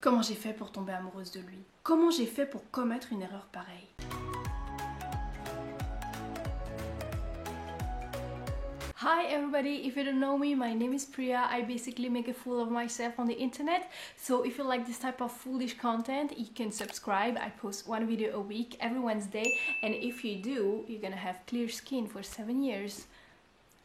Comment j'ai fait pour tomber amoureuse de lui? Comment j'ai fait pour commettre une erreur pareille? Hi everybody, if you don't know me, my name is Priya. I basically make a fool of myself on the internet. So if you like this type of foolish content, you can subscribe. I post one video a week every Wednesday, and if you do, you're gonna have clear skin for 7 years.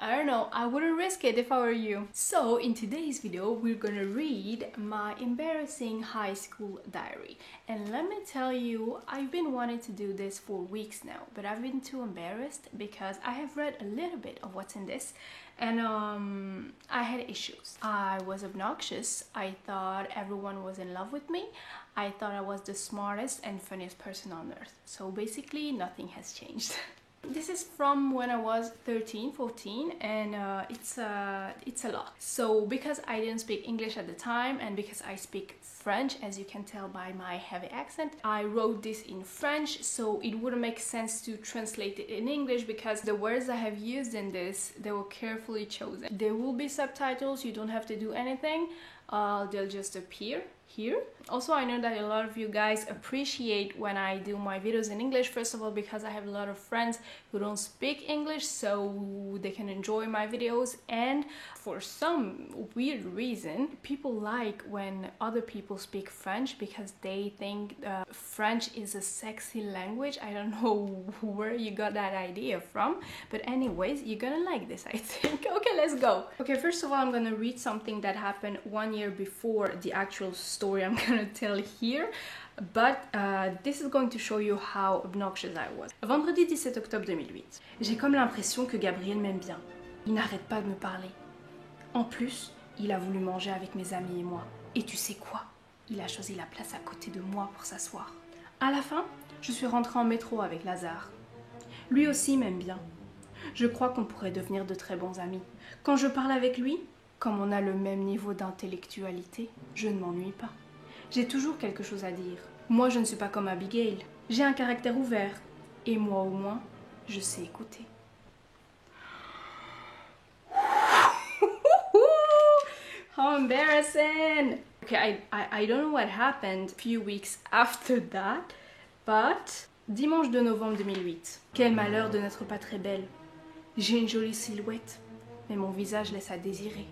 I don't know, I wouldn't risk it if I were you. So in today's video, we're gonna read my embarrassing high school diary. And let me tell you, I've been wanting to do this for weeks now, but I've been too embarrassed because I have read a little bit of what's in this, and I had issues. I was obnoxious. I thought everyone was in love with me. I thought I was the smartest and funniest person on earth. So basically, nothing has changed. This is from when I was 13, 14, and it's a lot. So because I didn't speak English at the time, and because I speak French, as you can tell by my heavy accent, I wrote this in French, so it wouldn't make sense to translate it in English because the words I have used in this, they were carefully chosen. There will be subtitles, you don't have to do anything, they'll just appear here. Also, I know that a lot of you guys appreciate when I do my videos in English, first of all because I have a lot of friends who don't speak English, so they can enjoy my videos, and for some weird reason people like when other people speak French because they think French is a sexy language. I don't know where you got that idea from, but anyways, you're gonna like this, I think. Okay, let's go. Okay, first of all, I'm gonna read something that happened 1 year before the actual story I'm gonna tell here, but this is going to show you how obnoxious I was. Vendredi 17 octobre 2008. J'ai comme l'impression que Gabriel m'aime bien. Il n'arrête pas de me parler. En plus, il a voulu manger avec mes amis et moi. Et tu sais quoi? Il a choisi la place à côté de moi pour s'asseoir. À la fin, je suis rentrée en métro avec Lazare. Lui aussi m'aime bien. Je crois qu'on pourrait devenir de très bons amis. Quand je parle avec lui, comme on a le même niveau d'intellectualité, je ne m'ennuie pas. J'ai toujours quelque chose à dire. Moi, je ne suis pas comme Abigail. J'ai un caractère ouvert. Et moi, au moins, je sais écouter. How embarrassing! Okay, I don't know what happened a few weeks after that, but dimanche 2 novembre 2008. Quel malheur de n'être pas très belle. J'ai une jolie silhouette, mais mon visage laisse à désirer.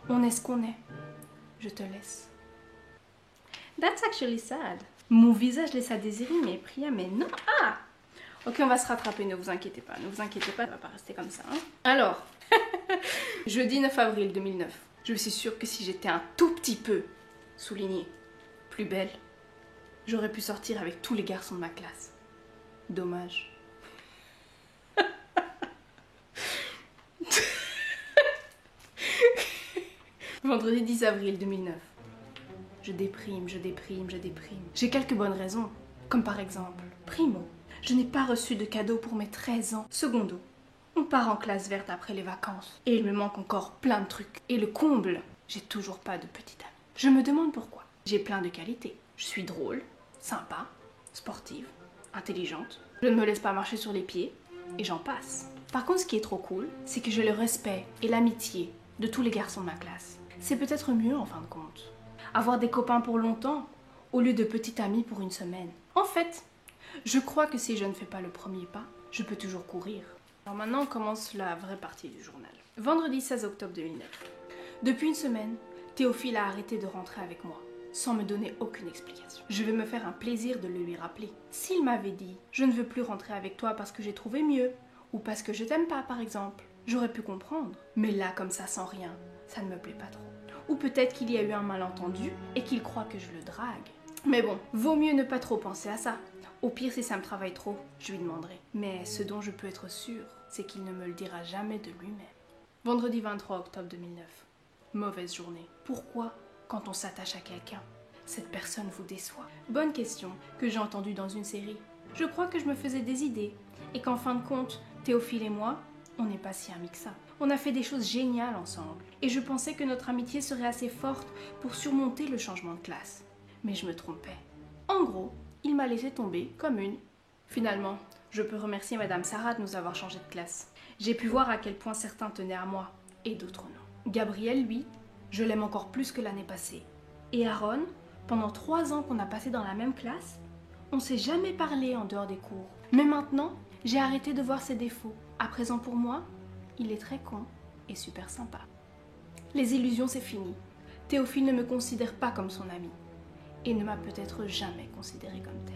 On est ce qu'on est. Je te laisse. That's actually sad. Mon visage laisse à désirer, mais Priya, mais non. Ah! Ok, on va se rattraper, ne vous inquiétez pas. Ne vous inquiétez pas, ça va pas rester comme ça. Hein. Alors, jeudi 9 avril 2009. Je suis sûre que si j'étais un tout petit peu, souligné, plus belle, j'aurais pu sortir avec tous les garçons de ma classe. Dommage. Vendredi 10 avril 2009. Je déprime, je déprime, je déprime. J'ai quelques bonnes raisons, comme par exemple, primo, je n'ai pas reçu de cadeau pour mes 13 ans. Secondo, on part en classe verte après les vacances. Et il me manque encore plein de trucs. Et le comble, j'ai toujours pas de petite amie. Je me demande pourquoi. J'ai plein de qualités. Je suis drôle, sympa, sportive, intelligente. Je ne me laisse pas marcher sur les pieds, et j'en passe. Par contre, ce qui est trop cool, c'est que j'ai le respect et l'amitié de tous les garçons de ma classe. C'est peut-être mieux en fin de compte. Avoir des copains pour longtemps, au lieu de petits amis pour une semaine. En fait, je crois que si je ne fais pas le premier pas, je peux toujours courir. Alors maintenant, on commence la vraie partie du journal. Vendredi 16 octobre 2009. Depuis une semaine, Théophile a arrêté de rentrer avec moi, sans me donner aucune explication. Je vais me faire un plaisir de le lui rappeler. S'il m'avait dit « Je ne veux plus rentrer avec toi parce que j'ai trouvé mieux » ou parce que je t'aime pas par exemple, j'aurais pu comprendre. Mais là, comme ça, sans rien, ça ne me plaît pas trop. Ou peut-être qu'il y a eu un malentendu et qu'il croit que je le drague. Mais bon, vaut mieux ne pas trop penser à ça. Au pire, si ça me travaille trop, je lui demanderai. Mais ce dont je peux être sûre, c'est qu'il ne me le dira jamais de lui-même. Vendredi 23 octobre 2009. Mauvaise journée. Pourquoi, quand on s'attache à quelqu'un, cette personne vous déçoit? Bonne question que j'ai entendue dans une série. Je crois que je me faisais des idées et qu'en fin de compte, Théophile et moi, on n'est pas si amis que ça. On a fait des choses géniales ensemble et je pensais que notre amitié serait assez forte pour surmonter le changement de classe. Mais je me trompais. En gros, il m'a laissé tomber comme une. Finalement, je peux remercier Madame Sarah de nous avoir changé de classe. J'ai pu voir à quel point certains tenaient à moi et d'autres non. Gabriel, lui, je l'aime encore plus que l'année passée. Et Aaron, Pendant 3 ans qu'on a passé dans la même classe, on s'est jamais parlé en dehors des cours. Mais maintenant, j'ai arrêté de voir ses défauts. À présent pour moi, il est très con et super sympa. Les illusions, c'est fini. Théophile ne me considère pas comme son ami et ne m'a peut-être jamais considéré comme tel.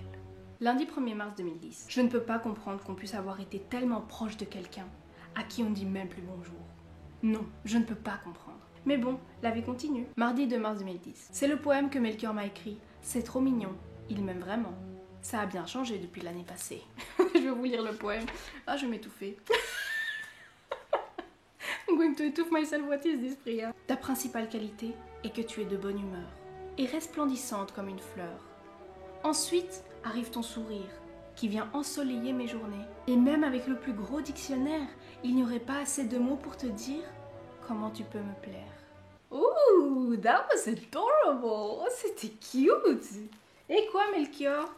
Lundi 1er mars 2010. Je ne peux pas comprendre qu'on puisse avoir été tellement proche de quelqu'un à qui on ne dit même plus bonjour. Non, je ne peux pas comprendre. Mais bon, la vie continue. Mardi 2 mars 2010. C'est le poème que Melchior m'a écrit. C'est trop mignon. Il m'aime vraiment. Ça a bien changé depuis l'année passée. Je vais vous lire le poème. Ah, je vais m'étouffer. I'm going to étouffe myself, what is this, Priya? Ta principale qualité est que tu es de bonne humeur et resplendissante comme une fleur. Ensuite arrive ton sourire qui vient ensoleiller mes journées. Et même avec le plus gros dictionnaire, il n'y aurait pas assez de mots pour te dire comment tu peux me plaire. Ooh, that was adorable! Oh, c'était cute! Et quoi, Melchior?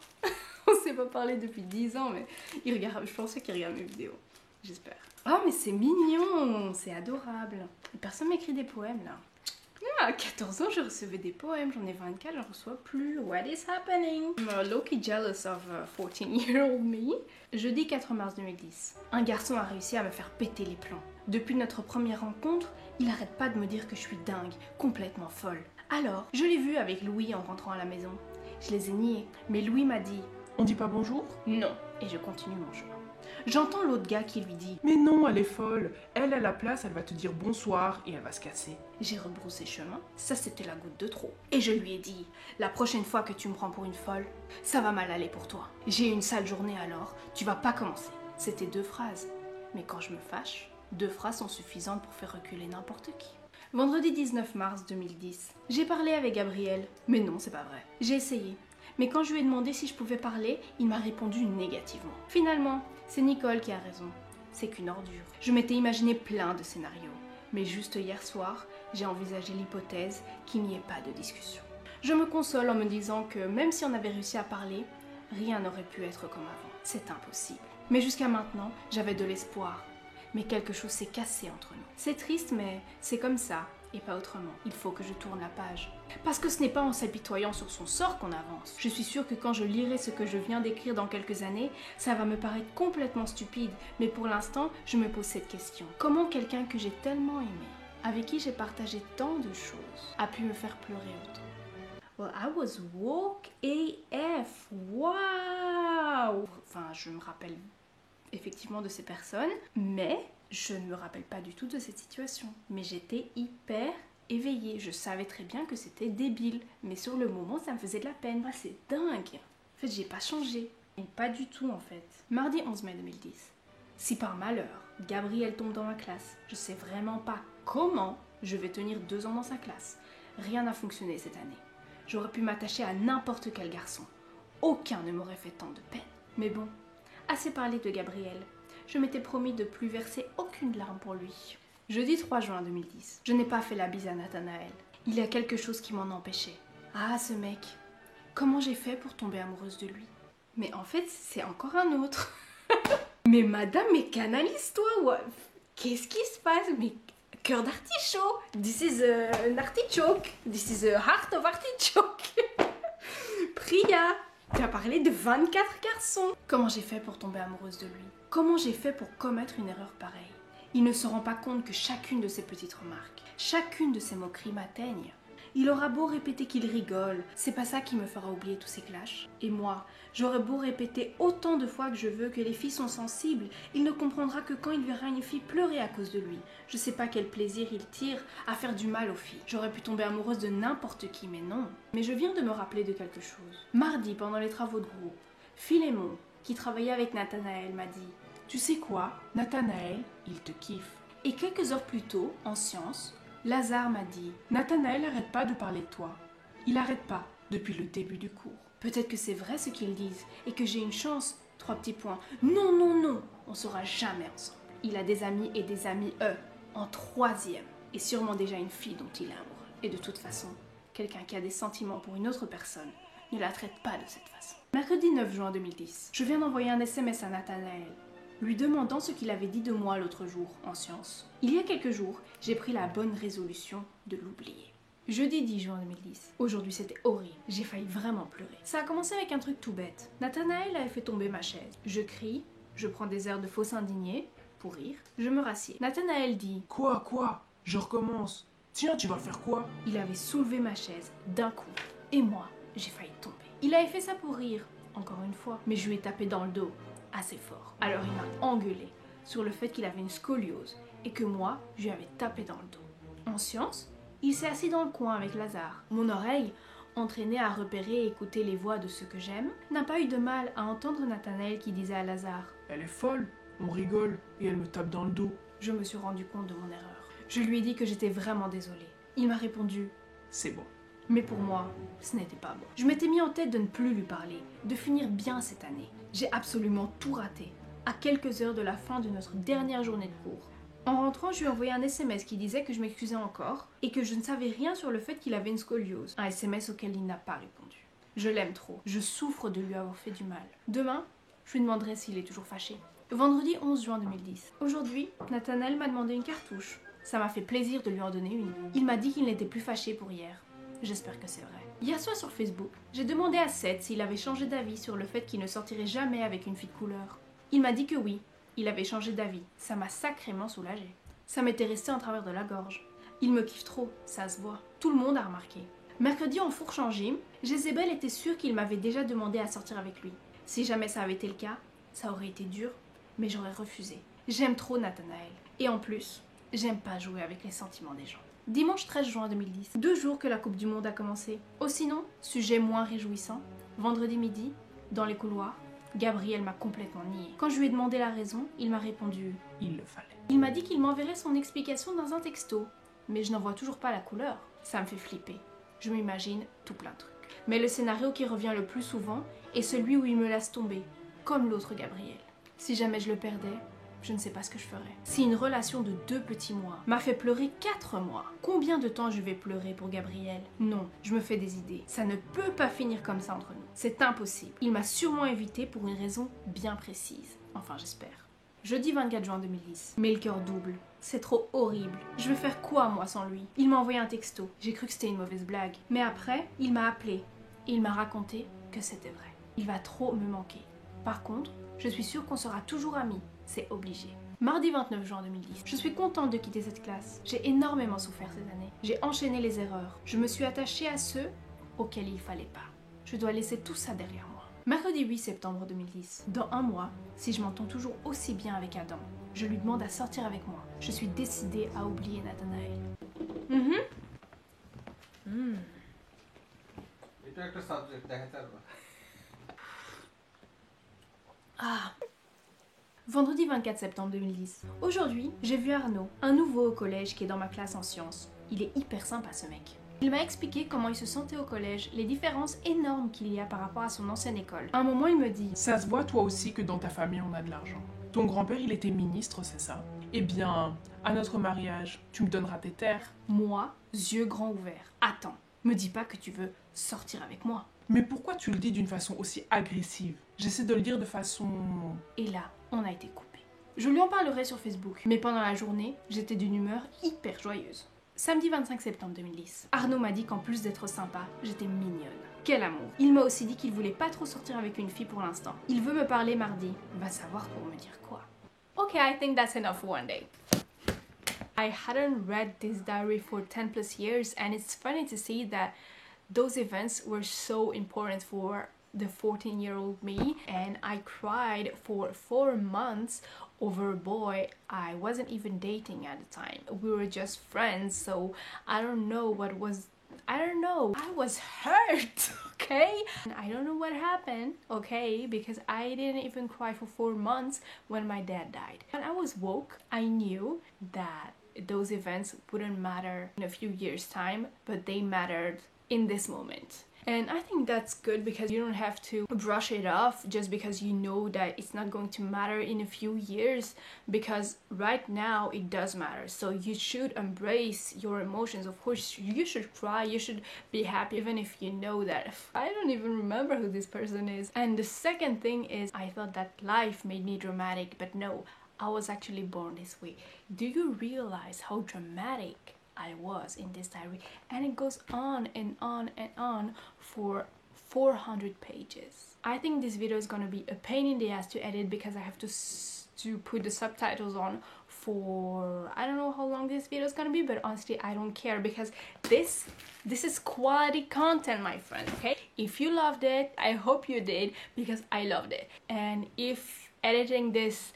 On s'est pas parlé depuis 10 ans, mais je pensais qu'il regarde mes vidéos. J'espère. Oh, mais c'est mignon! C'est adorable. Et personne m'écrit des poèmes, là. À 14 ans, je recevais des poèmes. J'en ai 24, j'en reçois plus. What is happening? I'm low-key jealous of 14-year-old me. Jeudi 4 mars 2010. Un garçon a réussi à me faire péter les plombs. Depuis notre première rencontre, il arrête pas de me dire que je suis dingue, complètement folle. Alors, je l'ai vu avec Louis en rentrant à la maison. Je les ai niés, mais Louis m'a dit On dit pas bonjour? non, et je continue mon chemin. J'entends l'autre gars qui lui dit Mais non, elle est folle. Elle, à la place, elle va te dire bonsoir et elle va se casser. j'ai rebroussé chemin, ça c'était la goutte de trop. Et je lui ai dit, la prochaine fois que tu me prends pour une folle, ça va mal aller pour toi. J'ai eu une sale journée alors, tu vas pas commencer. C'était 2 phrases. Mais quand je me fâche, 2 phrases sont suffisantes pour faire reculer n'importe qui. Vendredi 19 mars 2010. J'ai parlé avec Gabriel, mais non, c'est pas vrai. J'ai essayé. Mais quand je lui ai demandé si je pouvais parler, il m'a répondu négativement. Finalement, c'est Nicole qui a raison. C'est qu'une ordure. Je m'étais imaginé plein de scénarios. Mais juste hier soir, j'ai envisagé l'hypothèse qu'il n'y ait pas de discussion. Je me console en me disant que même si on avait réussi à parler, rien n'aurait pu être comme avant. C'est impossible. Mais jusqu'à maintenant, j'avais de l'espoir. Mais quelque chose s'est cassé entre nous. C'est triste, mais c'est comme ça, et pas autrement. Il faut que je tourne la page. Parce que ce n'est pas en s'apitoyant sur son sort qu'on avance. Je suis sûre que quand je lirai ce que je viens d'écrire dans quelques années, ça va me paraître complètement stupide. Mais pour l'instant, je me pose cette question. Comment quelqu'un que j'ai tellement aimé, avec qui j'ai partagé tant de choses, a pu me faire pleurer autant? Well, I was woke AF. Wow! Enfin, je me rappelle effectivement de ces personnes, mais je ne me rappelle pas du tout de cette situation. Mais j'étais hyper éveillée. Je savais très bien que c'était débile, mais sur le moment, ça me faisait de la peine. Ah, c'est dingue! En fait, j'ai pas changé. Et pas du tout, en fait. Mardi 11 mai 2010. Si par malheur, Gabriel tombe dans ma classe, je sais vraiment pas comment je vais tenir 2 ans dans sa classe. Rien n'a fonctionné cette année. J'aurais pu m'attacher à n'importe quel garçon. Aucun ne m'aurait fait tant de peine. Mais bon, assez parlé de Gabriel. Je m'étais promis de plus verser aucune larme pour lui. Jeudi 3 juin 2010. Je n'ai pas fait la bise à Nathanaël. Il y a quelque chose qui m'en empêchait. Ah, ce mec. Comment j'ai fait pour tomber amoureuse de lui? Mais en fait, c'est encore un autre. Mais madame, mais canalise-toi. Qu'est-ce qui se passe? Mais cœur d'artichaut. This is an artichoke. This is a heart of artichoke. Priya, tu as parlé de 24 garçons. Comment j'ai fait pour tomber amoureuse de lui? Comment j'ai fait pour commettre une erreur pareille? Il ne se rend pas compte que chacune de ces petites remarques, chacune de ces moqueries m'atteignent. Il aura beau répéter qu'il rigole, c'est pas ça qui me fera oublier tous ces clashs. Et moi, j'aurais beau répéter autant de fois que je veux que les filles sont sensibles, il ne comprendra que quand il verra une fille pleurer à cause de lui. Je sais pas quel plaisir il tire à faire du mal aux filles. J'aurais pu tomber amoureuse de n'importe qui, mais non. Mais je viens de me rappeler de quelque chose. Mardi, pendant les travaux de groupe, Philémon, qui travaillait avec Nathanaël, m'a dit « Tu sais quoi, Nathanaël, il te kiffe. » Et quelques heures plus tôt, en sciences, Lazare m'a dit « Nathanaël n'arrête pas de parler de toi. Il n'arrête pas depuis le début du cours. » Peut-être que c'est vrai ce qu'ils disent et que j'ai une chance. 3 petits points. Non, non, non, on sera jamais ensemble. Il a des amis et des amis, en 3e. Et sûrement déjà une fille dont il est amoureux. Et de toute façon, quelqu'un qui a des sentiments pour une autre personne ne la traite pas de cette façon. Mercredi 9 juin 2010. Je viens d'envoyer un SMS à Nathanaël, lui demandant ce qu'il avait dit de moi l'autre jour en sciences. Il y a quelques jours, j'ai pris la bonne résolution de l'oublier. Jeudi 10 juin 2010. Aujourd'hui c'était horrible, j'ai failli vraiment pleurer. Ça a commencé avec un truc tout bête. Nathanaël avait fait tomber ma chaise. Je crie, je prends des airs de fausse indignée, pour rire, je me rassieds. Nathanaël dit « Quoi? Je recommence. Tiens, tu vas faire quoi? » Il avait soulevé ma chaise d'un coup, et moi, j'ai failli tomber. Il avait fait ça pour rire, encore une fois, mais je lui ai tapé dans le dos, assez fort. Alors il m'a engueulé sur le fait qu'il avait une scoliose, et que moi, je lui avais tapé dans le dos. En sciences, il s'est assis dans le coin avec Lazare. Mon oreille, entraînée à repérer et écouter les voix de ceux que j'aime, n'a pas eu de mal à entendre Nathanaël qui disait à Lazare « Elle est folle. On rigole et elle me tape dans le dos. » Je me suis rendu compte de mon erreur. Je lui ai dit que j'étais vraiment désolée. Il m'a répondu « C'est bon. » Mais pour moi, ce n'était pas bon. Je m'étais mis en tête de ne plus lui parler, de finir bien cette année. J'ai absolument tout raté, à quelques heures de la fin de notre dernière journée de cours. En rentrant, je lui ai envoyé un SMS qui disait que je m'excusais encore et que je ne savais rien sur le fait qu'il avait une scoliose. Un SMS auquel il n'a pas répondu. Je l'aime trop. Je souffre de lui avoir fait du mal. Demain, je lui demanderai s'il est toujours fâché. Vendredi 11 juin 2010. Aujourd'hui, Nathanaël m'a demandé une cartouche. Ça m'a fait plaisir de lui en donner une. Il m'a dit qu'il n'était plus fâché pour hier. J'espère que c'est vrai. Hier soir sur Facebook, j'ai demandé à Seth s'il avait changé d'avis sur le fait qu'il ne sortirait jamais avec une fille de couleur. Il m'a dit que oui, il avait changé d'avis. Ça m'a sacrément soulagée. Ça m'était resté en travers de la gorge. Il me kiffe trop, ça se voit. Tout le monde a remarqué. Mercredi en fourche en gym, Jezebel était sûre qu'il m'avait déjà demandé à sortir avec lui. Si jamais ça avait été le cas, ça aurait été dur, mais j'aurais refusé. J'aime trop Nathanaël. Et en plus, j'aime pas jouer avec les sentiments des gens. Dimanche 13 juin 2010, 2 jours que la Coupe du Monde a commencé. Oh sinon, sujet moins réjouissant, vendredi midi, dans les couloirs, Gabriel m'a complètement nié. Quand je lui ai demandé la raison, il m'a répondu « Il le fallait. » Il m'a dit qu'il m'enverrait son explication dans un texto, mais je n'en vois toujours pas la couleur. Ça me fait flipper. Je m'imagine tout plein de trucs. Mais le scénario qui revient le plus souvent est celui où il me laisse tomber, comme l'autre Gabriel. Si jamais je le perdais, je ne sais pas ce que je ferais. Si une relation de 2 petits mois m'a fait pleurer 4 mois, combien de temps je vais pleurer pour Gabriel? Non, je me fais des idées. Ça ne peut pas finir comme ça entre nous. C'est impossible. Il m'a sûrement évité pour une raison bien précise. Enfin, j'espère. Jeudi 24 juin 2010. Mais le cœur double. C'est trop horrible. Je vais faire quoi, moi, sans lui? Il m'a envoyé un texto. J'ai cru que c'était une mauvaise blague. Mais après, il m'a appelé. Et il m'a raconté que c'était vrai. Il va trop me manquer. Par contre, je suis sûre qu'on sera toujours amis. C'est obligé. Mardi 29 juin 2010. Je suis contente de quitter cette classe. J'ai énormément souffert cette année. J'ai enchaîné les erreurs. Je me suis attachée à ceux auxquels il fallait pas. Je dois laisser tout ça derrière moi. Mercredi 8 septembre 2010. Dans un mois, si je m'entends toujours aussi bien avec Adam, je lui demande à sortir avec moi. Je suis décidée à oublier Nathanaël. Ah. Vendredi 24 septembre 2010. Aujourd'hui, j'ai vu Arnaud, un nouveau au collège qui est dans ma classe en sciences. Il est hyper sympa ce mec. Il m'a expliqué comment il se sentait au collège, les différences énormes qu'il y a par rapport à son ancienne école. À un moment, il me dit « Ça se voit toi aussi que dans ta famille on a de l'argent. Ton grand-père il était ministre, c'est ça? Eh bien, à notre mariage, tu me donneras tes terres. » Moi, yeux grands ouverts. Attends, me dis pas que tu veux sortir avec moi. Mais pourquoi tu le dis d'une façon aussi agressive? J'essaie de le dire de façon... Et là, on a été coupés. Je lui en parlerai sur Facebook, mais pendant la journée, j'étais d'une humeur hyper joyeuse. Samedi 25 septembre 2010. Arnaud m'a dit qu'en plus d'être sympa, j'étais mignonne. Quel amour. Il m'a aussi dit qu'il voulait pas trop sortir avec une fille pour l'instant. Il veut me parler mardi. Va savoir pour me dire quoi. Okay, I think that's enough for one day. I hadn't read this diary for 10 plus years and it's funny to see that those events were so important for the 14-year-old me, and I cried for 4 months over a boy I wasn't even dating at the time. We were just friends, so I don't know what was... I don't know. I was hurt, okay? I don't know what happened, okay? Because I didn't even cry for 4 months when my dad died. When I was woke, I knew that those events wouldn't matter in a few years' time, but they mattered in this moment. And I think that's good because you don't have to brush it off just because you know that it's not going to matter in a few years, because right now it does matter. So you should embrace your emotions. Of course, you should cry, you should be happy, even if you know that I don't even remember who this person is. And the second thing is, I thought that life made me dramatic, but no, I was actually born this way. Do you realize how dramatic I was in this diary, and it goes on and on and on for 400 pages. I think this video is gonna be a pain in the ass to edit because I have to put the subtitles on for I don't know how long this video is gonna be, but honestly I don't care because this is quality content, my friend. Okay, if you loved it, I hope you did, because I loved it. And if editing this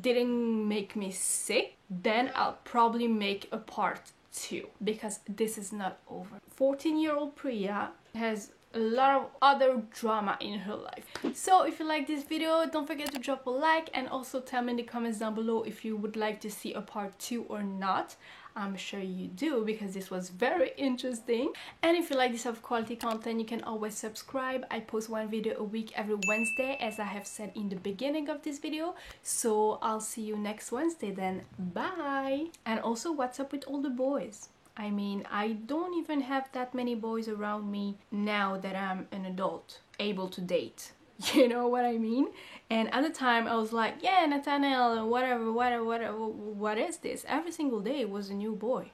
didn't make me sick, then I'll probably make a part 2, because this is not over. 14-year-old Priya has a lot of other drama in her life. So if you like this video, don't forget to drop a like, and also tell me in the comments down below if you would like to see a part 2 or not. I'm sure you do, because this was very interesting. And if you like this type of quality content, you can always subscribe. I post one video a week every Wednesday, as I have said in the beginning of this video. So I'll see you next Wednesday then. Bye! And also, what's up with all the boys? I mean, I don't even have that many boys around me now that I'm an adult, able to date. You know what I mean? And at the time I was like, yeah, Nathaniel, whatever, what is this? Every single day was a new boy.